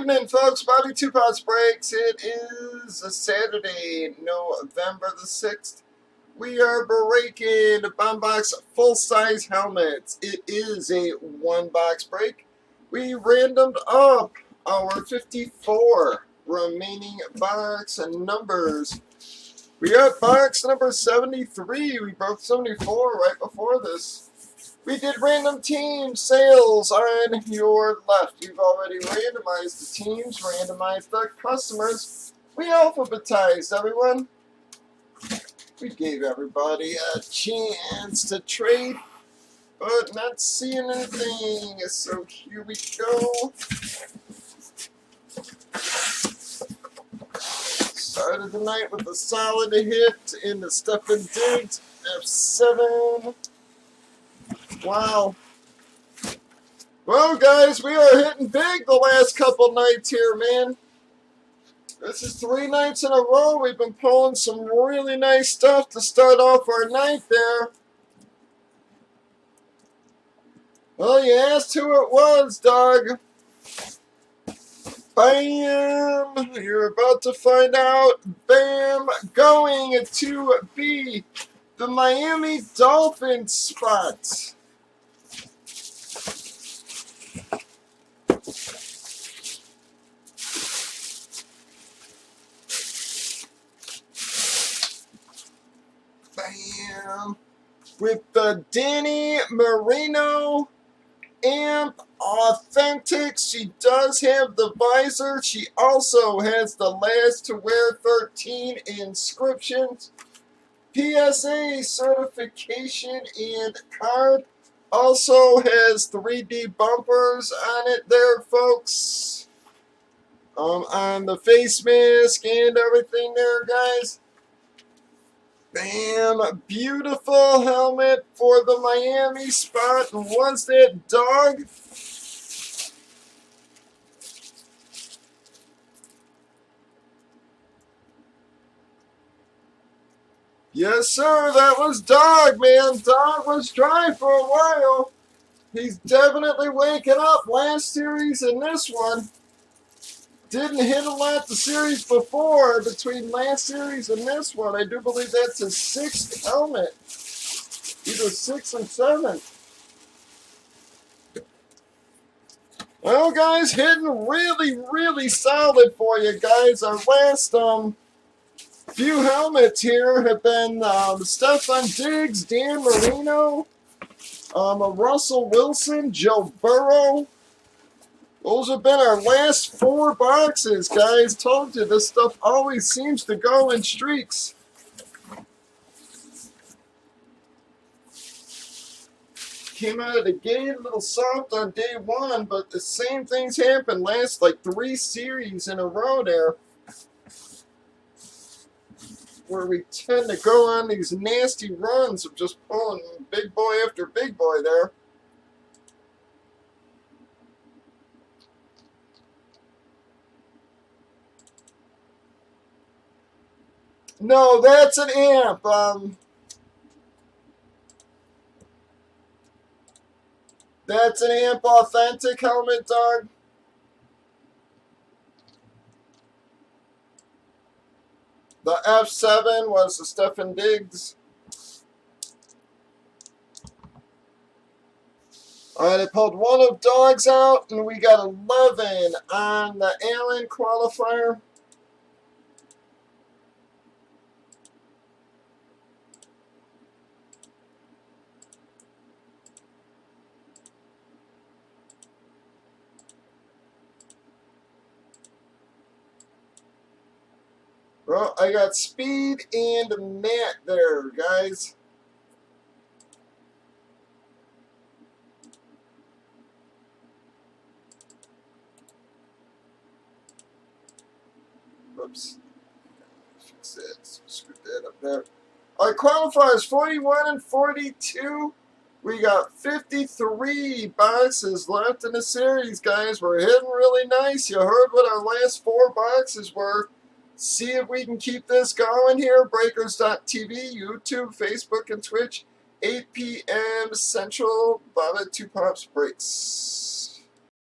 evening, folks. Bobby Two Pots Breaks. It is a Saturday, November the 6th. We are breaking Bomb Box full-size helmets. It is a one-box break. We randomed up our 54 remaining box numbers. We got box number 73. We broke 74 right before this. We did random team sales on your left. We've already randomized the teams, randomized the customers. We alphabetized everyone. We gave everybody a chance to trade, but not seeing anything. So here we go. Started the night with a solid hit in the Stephen Diggs F7. Wow. Well, guys, we are hitting big the last couple nights here, man. This is 3 nights in a row. We've been pulling some really nice stuff to start off our night there. Well, you asked who it was, dog. Bam! You're about to find out. Bam! Going to be the Miami Dolphins spot. Bam! With the Danny Marino Amp Authentic. She does have the visor. She also has the last to wear 13 inscriptions. PSA certification and card. Also has 3D bumpers on it there, folks. On the face mask and everything there, guys. Bam! Beautiful helmet for the Miami spot. And was that dog? Yes, sir. That was Dog, man. Dog was dry for a while. He's definitely waking up. Last series and this one. Didn't hit a lot the series before. Between last series and this one, I do believe that's his 6th helmet. Either 6 and 7. Well, guys, hitting really, really solid for you guys. Our last few helmets here have been Stephen Diggs, Dan Marino, Russell Wilson, Joe Burrow. Those have been our last 4 boxes, guys. Told you, this stuff always seems to go in streaks. Came out of the gate a little soft on day 1, but the same things happened last like 3 series in a row there. Where we tend to go on these nasty runs of just pulling big boy after big boy there. No, that's an amp. That's an amp authentic helmet, dog. The F7 was the Stephen Diggs. Alright, I pulled one of Dog's out, and we got 11 on the Allen qualifier. Well, I got Speed and Matt there, guys. Oops. Fix that. Screw that up there. Our qualifiers 41 and 42. We got 53 boxes left in the series, guys. We're hitting really nice. You heard what our last 4 boxes were. See if we can keep this going here. Breakers.tv, YouTube, Facebook, and Twitch. 8 p.m. Central. Bobby Two Pops Breaks.